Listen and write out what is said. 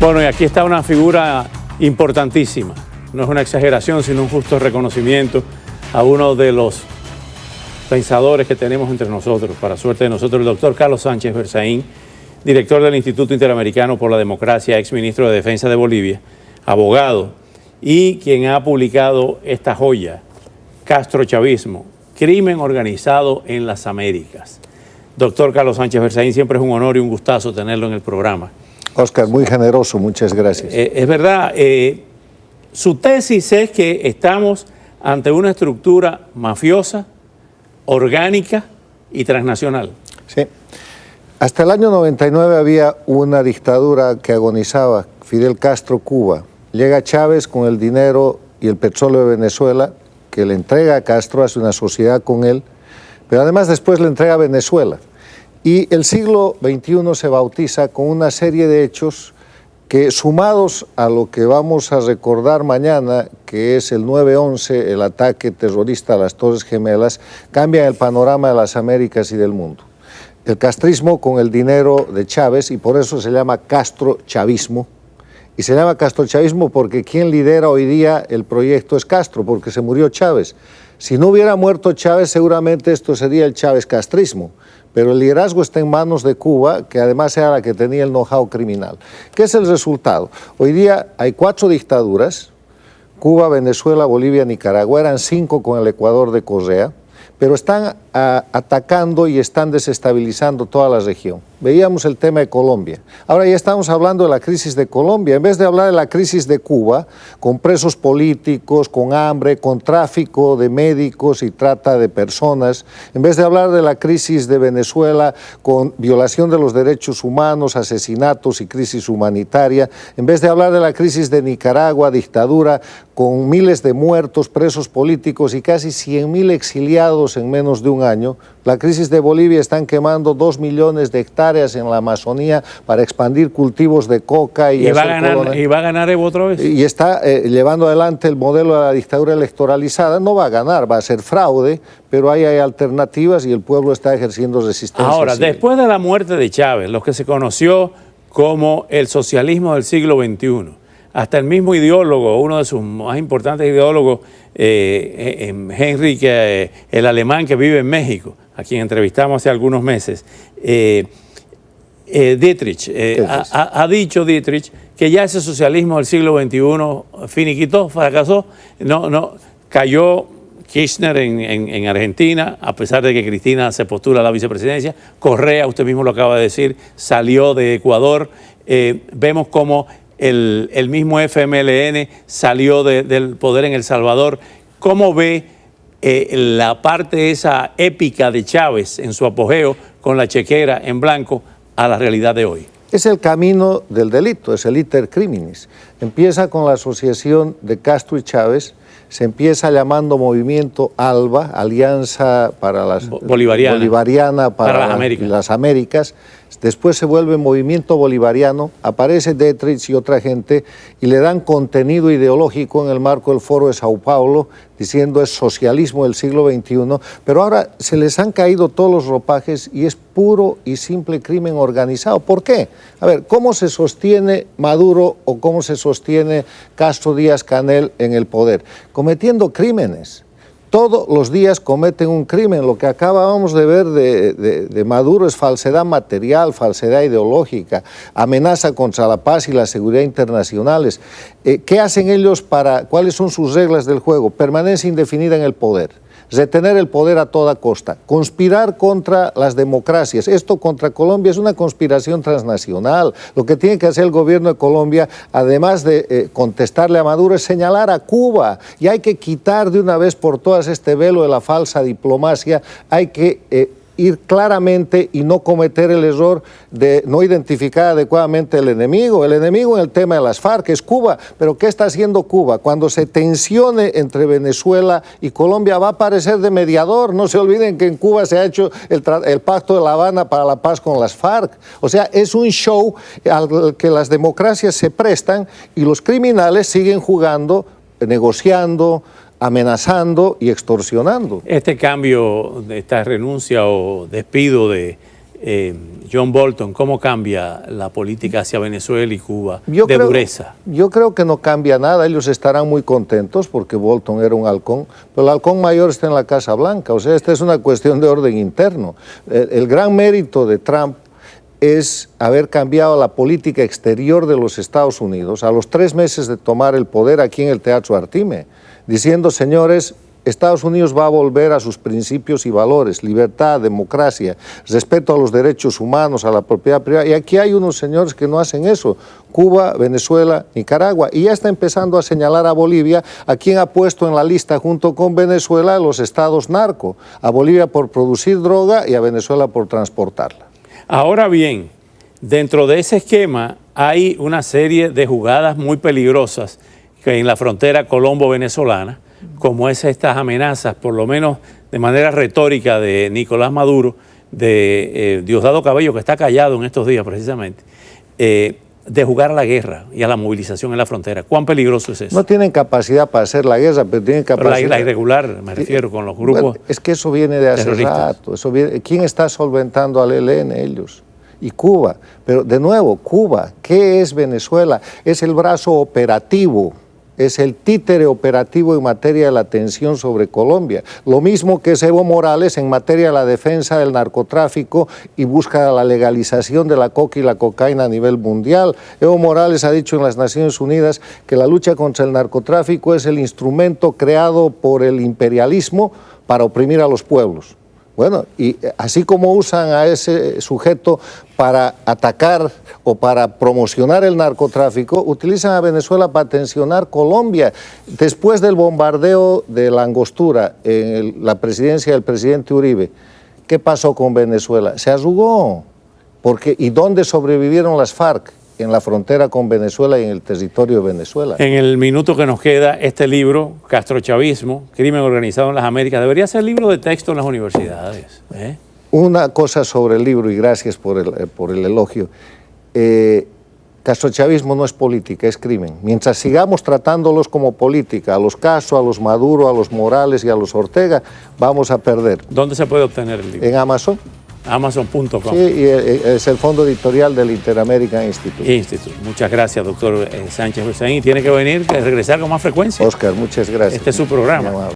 Bueno, y aquí está una figura importantísima. No es una exageración, sino un justo reconocimiento a uno de los pensadores que tenemos entre nosotros, para suerte de nosotros, el doctor Carlos Sánchez Berzaín, director del Instituto Interamericano por la Democracia, exministro de Defensa de Bolivia, abogado, y quien ha publicado esta joya, Castrochavismo, crimen organizado en las Américas. Doctor Carlos Sánchez Berzaín, siempre es un honor y un gustazo tenerlo en el programa. Oscar, muy generoso, muchas gracias. Es verdad, su tesis es que estamos ante una estructura mafiosa, orgánica y transnacional. Sí. Hasta el año 99 había una dictadura que agonizaba, Fidel Castro, Cuba. Llega Chávez con el dinero y el petróleo de Venezuela, que le entrega a Castro, hace una sociedad con él, pero además después le entrega a Venezuela. Y el siglo XXI se bautiza con una serie de hechos que, sumados a lo que vamos a recordar mañana, que es el 9/11, el ataque terrorista a las Torres Gemelas, cambian el panorama de las Américas y del mundo. El castrismo con el dinero de Chávez, y por eso se llama castrochavismo, y se llama castrochavismo porque quien lidera hoy día el proyecto es Castro, porque se murió Chávez. Si no hubiera muerto Chávez, seguramente esto sería el Chávez castrismo, pero el liderazgo está en manos de Cuba, que además era la que tenía el know-how criminal. ¿Qué es el resultado? Hoy día hay 4 dictaduras, Cuba, Venezuela, Bolivia, Nicaragua, eran 5 con el Ecuador de Correa, pero están atacando y están desestabilizando toda la región. Veíamos el tema de Colombia. Ahora ya estamos hablando de la crisis de Colombia. En vez de hablar de la crisis de Cuba, con presos políticos, con hambre, con tráfico de médicos y trata de personas, en vez de hablar de la crisis de Venezuela, con violación de los derechos humanos, asesinatos y crisis humanitaria, en vez de hablar de la crisis de Nicaragua, dictadura, con miles de muertos, presos políticos y casi 100.000 exiliados en menos de un año, la crisis de Bolivia, están quemando 2 millones de hectáreas en la Amazonía para expandir cultivos de coca y va a ganar Evo otra vez. Y está llevando adelante el modelo de la dictadura electoralizada. No va a ganar, va a ser fraude, pero ahí hay alternativas y el pueblo está ejerciendo resistencia. Ahora, después de la muerte de Chávez, lo que se conoció como el socialismo del siglo XXI, hasta el mismo ideólogo, uno de sus más importantes ideólogos, Henry, el alemán que vive en México, a quien entrevistamos hace algunos meses, Dietrich, ha dicho Dietrich que ya ese socialismo del siglo XXI finiquitó, fracasó, cayó Kirchner en Argentina, a pesar de que Cristina se postula a la vicepresidencia. Correa, usted mismo lo acaba de decir, salió de Ecuador. Vemos cómo el mismo FMLN salió del poder en El Salvador. ¿Cómo ve la parte esa épica de Chávez en su apogeo con la chequera en blanco a la realidad de hoy? Es el camino del delito, es el iter criminis. Empieza con la asociación de Castro y Chávez, se empieza llamando Movimiento ALBA, Alianza para Bolivariana para las Américas. Después se vuelve Movimiento Bolivariano, aparece Dietrich y otra gente y le dan contenido ideológico en el marco del Foro de Sao Paulo, diciendo es socialismo del siglo XXI, pero ahora se les han caído todos los ropajes y es puro y simple crimen organizado. ¿Por qué? A ver, ¿cómo se sostiene Maduro o cómo se sostiene Castro Díaz-Canel en el poder? Cometiendo crímenes. Todos los días cometen un crimen. Lo que acabamos de ver de Maduro es falsedad material, falsedad ideológica, amenaza contra la paz y la seguridad internacionales. ¿Qué hacen ellos cuáles son sus reglas del juego? Permanencia indefinida en el poder. Retener el poder a toda costa, conspirar contra las democracias. Esto contra Colombia es una conspiración transnacional. Lo que tiene que hacer el gobierno de Colombia, además de contestarle a Maduro, es señalar a Cuba. Y hay que quitar de una vez por todas este velo de la falsa diplomacia. Hay que ir claramente y no cometer el error de no identificar adecuadamente el enemigo. El enemigo en el tema de las FARC es Cuba, pero ¿qué está haciendo Cuba? Cuando se tensione entre Venezuela y Colombia va a aparecer de mediador. No se olviden que en Cuba se ha hecho el Pacto de La Habana para la paz con las FARC. O sea, es un show al que las democracias se prestan y los criminales siguen jugando, negociando, amenazando y extorsionando. Este cambio, esta renuncia o despido de John Bolton, ¿cómo cambia la política hacia Venezuela y Cuba dureza? Yo creo que no cambia nada, ellos estarán muy contentos porque Bolton era un halcón, pero el halcón mayor está en la Casa Blanca, o sea, esta es una cuestión de orden interno. El gran mérito de Trump es haber cambiado la política exterior de los Estados Unidos a los 3 meses de tomar el poder aquí en el Teatro Artime, diciendo, señores, Estados Unidos va a volver a sus principios y valores, libertad, democracia, respeto a los derechos humanos, a la propiedad privada. Y aquí hay unos señores que no hacen eso, Cuba, Venezuela, Nicaragua. Y ya está empezando a señalar a Bolivia, a quien ha puesto en la lista junto con Venezuela los estados narco, a Bolivia por producir droga y a Venezuela por transportarla. Ahora bien, dentro de ese esquema hay una serie de jugadas muy peligrosas que en la frontera colombo-venezolana, como es estas amenazas, por lo menos de manera retórica, de Nicolás Maduro, de Diosdado Cabello, que está callado en estos días precisamente, de jugar a la guerra y a la movilización en la frontera. ¿Cuán peligroso es eso? No tienen capacidad para hacer la guerra, pero tienen capacidad... La irregular, me refiero, con los grupos. Bueno, es que eso viene de hace rato. ¿Quién está solventando al ELN? Ellos. Y Cuba. Pero de nuevo, Cuba, ¿qué es Venezuela? Es el brazo operativo. Es el títere operativo en materia de la tensión sobre Colombia. Lo mismo que es Evo Morales en materia de la defensa del narcotráfico y busca la legalización de la coca y la cocaína a nivel mundial. Evo Morales ha dicho en las Naciones Unidas que la lucha contra el narcotráfico es el instrumento creado por el imperialismo para oprimir a los pueblos. Bueno, y así como usan a ese sujeto para atacar o para promocionar el narcotráfico, utilizan a Venezuela para tensionar Colombia. Después del bombardeo de la Angostura en la presidencia del presidente Uribe, ¿qué pasó con Venezuela? Se arrugó. ¿Y dónde sobrevivieron las FARC? En la frontera con Venezuela y en el territorio de Venezuela. En el minuto que nos queda, este libro, Castrochavismo, Crimen Organizado en las Américas, debería ser libro de texto en las universidades. Una cosa sobre el libro, y gracias por el elogio. Castrochavismo no es política, es crimen. Mientras sigamos tratándolos como política, a los Castro, a los Maduro, a los Morales y a los Ortega, vamos a perder. ¿Dónde se puede obtener el libro? En Amazon. Amazon.com. Sí, y es el fondo editorial del Interamerican Institute. Muchas gracias, doctor Sánchez Hussein. Tiene que venir, regresar con más frecuencia. Oscar, muchas gracias. Este es su programa.